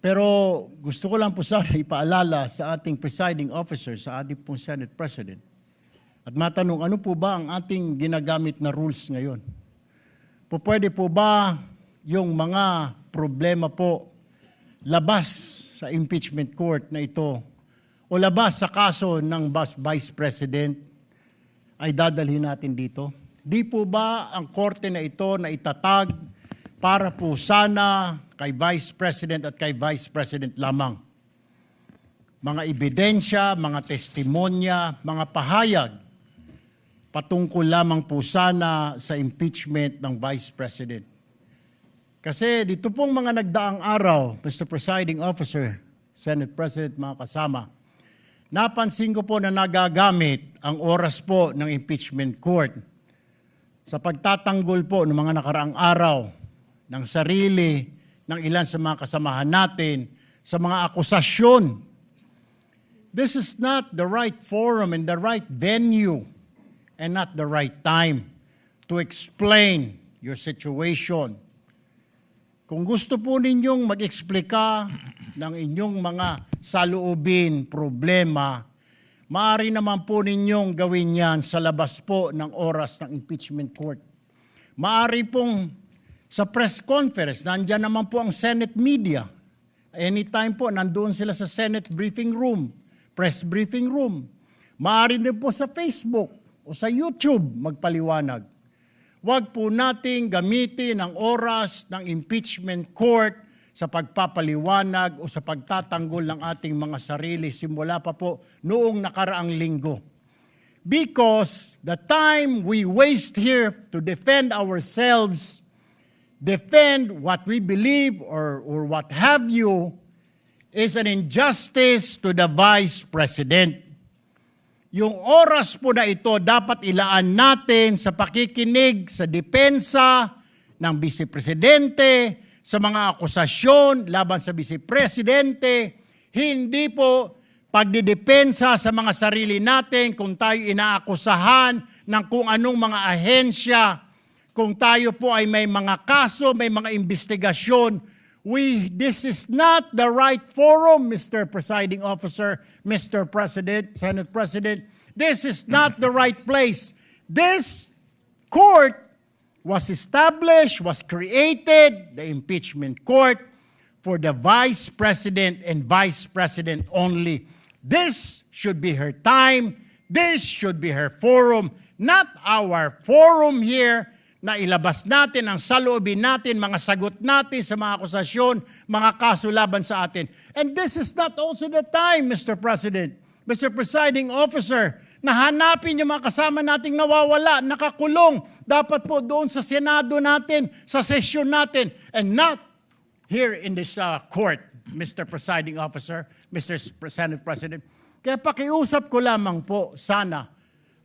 Pero gusto ko lang po sana ipaalala sa ating presiding officer, sa ating pong Senate President, at matanong, ano po ba ang ating ginagamit na rules ngayon? Pwede po ba yung mga problema po labas sa impeachment court na ito o labas sa kaso ng Vice President ay dadalhin natin dito? Di po ba ang korte na ito na itatag para po sana kay Vice President at kay Vice President lamang? Mga ebidensya, mga testimonya, mga pahayag patungkol lamang po sana sa impeachment ng Vice President. Kasi dito pong mga nagdaang araw, Mr. Presiding Officer, Senate President, mga kasama, napansin ko po na nagagamit ang oras po ng impeachment court sa pagtatanggol po ng mga nakaraang araw ng sarili ng ilan sa mga kasamahan natin sa mga akusasyon. This is not the right forum and the right venue and not the right time to explain your situation. Kung gusto po ninyong mag-eksplika ng inyong mga saloobin, problema, maaari naman po ninyong gawin yan sa labas po ng oras ng impeachment court. Maaari pong sa press conference, nandyan naman po ang Senate media. Anytime po, nandoon sila sa Senate briefing room, press briefing room. Maaari din po sa Facebook o sa YouTube magpaliwanag. Huwag po nating gamitin ang oras ng impeachment court sa pagpapaliwanag o sa pagtatanggol ng ating mga sarili simula pa po noong nakaraang linggo. Because the time we waste here to defend ourselves, defend what we believe or what have you, is an injustice to the Vice President. Yung oras po na ito dapat ilaan natin sa pakikinig sa depensa ng Vice Presidente, sa mga akusasyon laban sa Vice Presidente, hindi po pagdidepensa sa mga sarili natin kung tayo inaakusahan ng kung anong mga ahensya, kung tayo po ay may mga kaso, may mga investigasyon. This is not the right forum, Mr. Presiding Officer, Mr. President, Senate President. This is not the right place. This court was established, was created, the impeachment court, for the Vice President and Vice President only. This should be her time. This should be her forum, not our forum here na ilabas natin ang saloobin natin, mga sagot natin sa mga akusasyon, mga kaso laban sa atin. And this is not also the time, Mr. President, Mr. Presiding Officer, na hanapin yung mga kasama nating nawawala, nakakulong, dapat po doon sa Senado natin, sa sesyon natin, and not here in this court, Mr. Presiding Officer, Mr. Senate President. Kaya pakiusap ko lamang po sana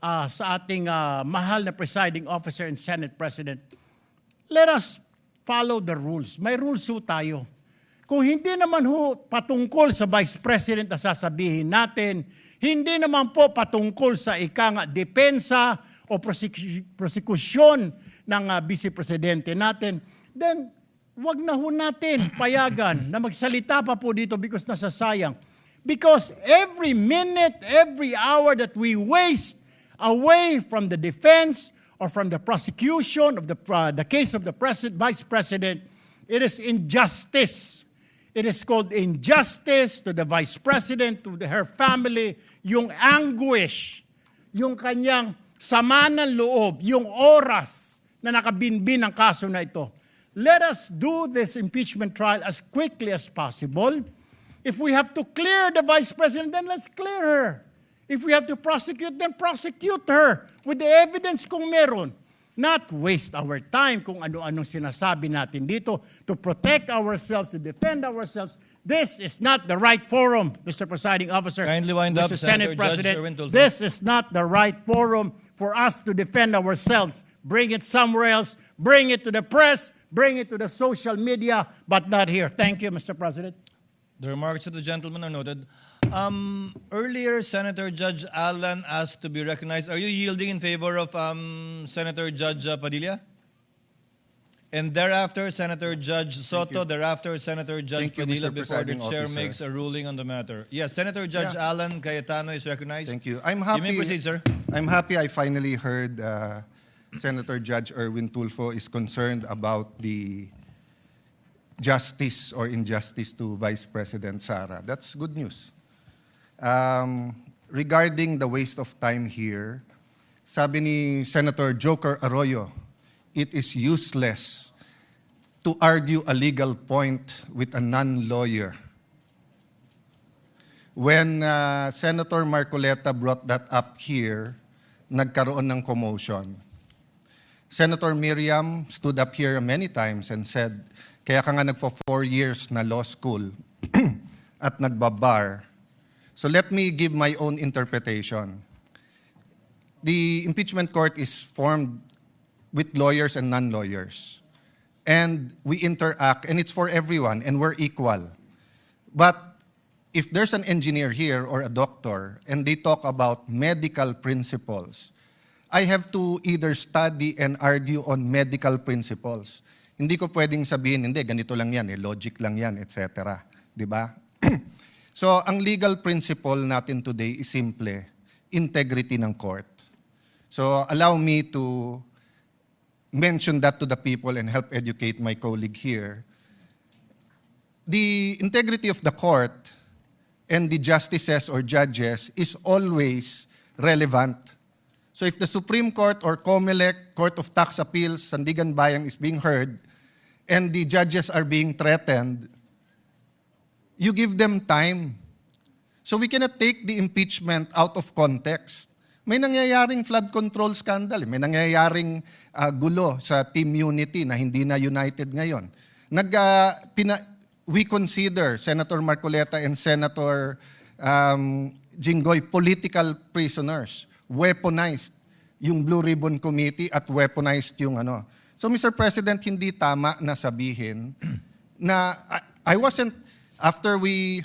sa ating mahal na Presiding Officer and Senate President, let us follow the rules. May rules ho tayo. Kung hindi naman ho patungkol sa Vice President na sasabihin natin, hindi naman po patungkol sa depensa o prosekusyon ng Vice Presidente natin, then wag na ho natin payagan na magsalita pa po dito because nasasayang. Because every minute, every hour that we waste away from the defense or from the prosecution of the case of the Vice President, it is injustice. It is called injustice to the Vice President, to her family, yung anguish, yung kanyang sama ng loob, yung oras na nakabinbin ang kaso na ito. Let us do this impeachment trial as quickly as possible. If we have to clear the Vice President, then let's clear her. If we have to prosecute, then prosecute her with the evidence kung meron. Not waste our time kung ano-anong sinasabi natin dito to protect ourselves, to defend ourselves. This is not the right forum, Mr. Presiding Officer. Kindly wind up, Mr. Senate Senator President. Judge Erwin Tulfo. This is not the right forum for us to defend ourselves. Bring it somewhere else. Bring it to the press. Bring it to the social media, but not here. Thank you, Mr. President. The remarks of the gentleman are noted. Earlier, Senator Judge Allen asked to be recognized. Are you yielding in favor of Senator Judge Padilla? And thereafter, Senator Judge Soto, thereafter, Senator Judge Thank you, Padilla, Mr. before the Presiding chair Officer. makes a ruling on the matter. Yes, Senator Judge Yeah. Alan Cayetano is recognized. Thank you. I'm happy. You may proceed, sir. I'm happy I finally heard Senator Judge Erwin Tulfo is concerned about the justice or injustice to Vice President Sara. That's good news. Regarding the waste of time here, sabi ni Senator Joker Arroyo, it is useless to argue a legal point with a non-lawyer. When Senator Marcoleta brought that up here, nagkaroon ng commotion. Senator Miriam stood up here many times and said, kaya ka nga nagpo 4 years na law school at nagbabar. So let me give my own interpretation. The impeachment court is formed with lawyers and non-lawyers. And we interact, and it's for everyone, and we're equal. But if there's an engineer here or a doctor, and they talk about medical principles, I have to either study and argue on medical principles. Hindi ko pwedeng sabihin, hindi, ganito lang yan, logic lang yan, etc. Di ba? So, ang legal principle natin today is simple, integrity ng court. So, allow me to mention that to the people and help educate my colleague here. The integrity of the court and the justices or judges is always relevant. So if the Supreme Court or COMELEC, Court of Tax Appeals, Sandigan Bayan is being heard, and the judges are being threatened, you give them time. So we cannot take the impeachment out of context. May nangyayaring flood control scandal, may nangyayaring gulo sa Team Unity na hindi na united ngayon. We consider Senator Marcoleta and Senator Jinggoy political prisoners, weaponized yung Blue Ribbon Committee at weaponized yung ano. So Mr. President, hindi tama na sabihin na I wasn't, after we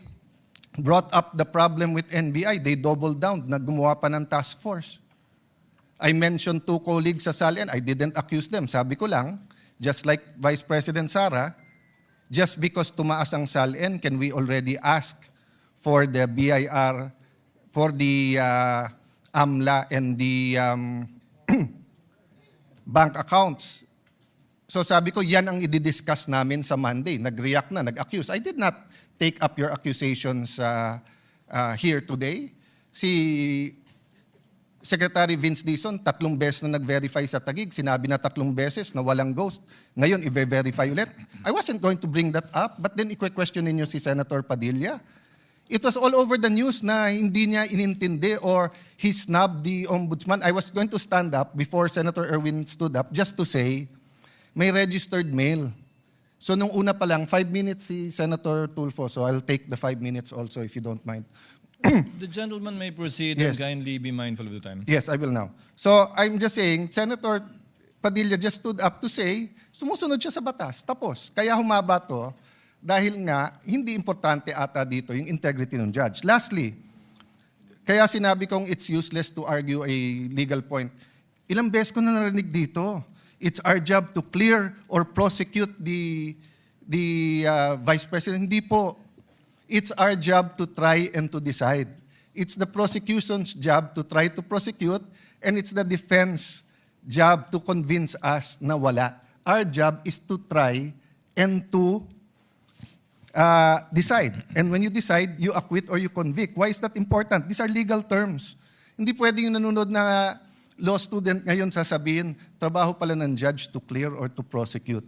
brought up the problem with NBI, they doubled down, naggumawa pa ng task force. I mentioned 2 colleagues sa SALN, I didn't accuse them. Sabi ko lang, just like Vice President Sara, just because tumaas ang SALN, can we already ask for the BIR, for the AMLA and the bank accounts? So sabi ko, yan ang i-discuss namin sa Monday. Nag-react na, nag-accuse. I did not take up your accusations here today. Si Secretary Vince Dizon, 3 beses na nag-verify sa Taguig. Sinabi na 3 beses na walang ghost. Ngayon, i-verify ulit. I wasn't going to bring that up, but then i-question ninyo si Senator Padilla. It was all over the news na hindi niya inintindi or he snubbed the ombudsman. I was going to stand up before Senator Erwin stood up just to say, may registered mail. So nung una pa lang, 5 minutes si Senator Tulfo, so I'll take the 5 minutes also if you don't mind. The gentleman may proceed Yes. and kindly be mindful of the time. Yes, I will now. So I'm just saying, Senator Padilla just stood up to say, sumusunod siya sa batas, tapos. Kaya humaba to, dahil nga, hindi importante ata dito yung integrity ng judge. Lastly, kaya sinabi kong it's useless to argue a legal point. Ilang beses ko na narinig dito. It's our job to clear or prosecute the Vice President. Hindi po. It's our job to try and to decide. It's the prosecution's job to try to prosecute, and it's the defense job to convince us na wala. Our job is to try and to decide. And when you decide, you acquit or you convict. Why is that important? These are legal terms. Hindi pwedeng yung nanonood na law student ngayon sasabihin, trabaho pala ng judge to clear or to prosecute.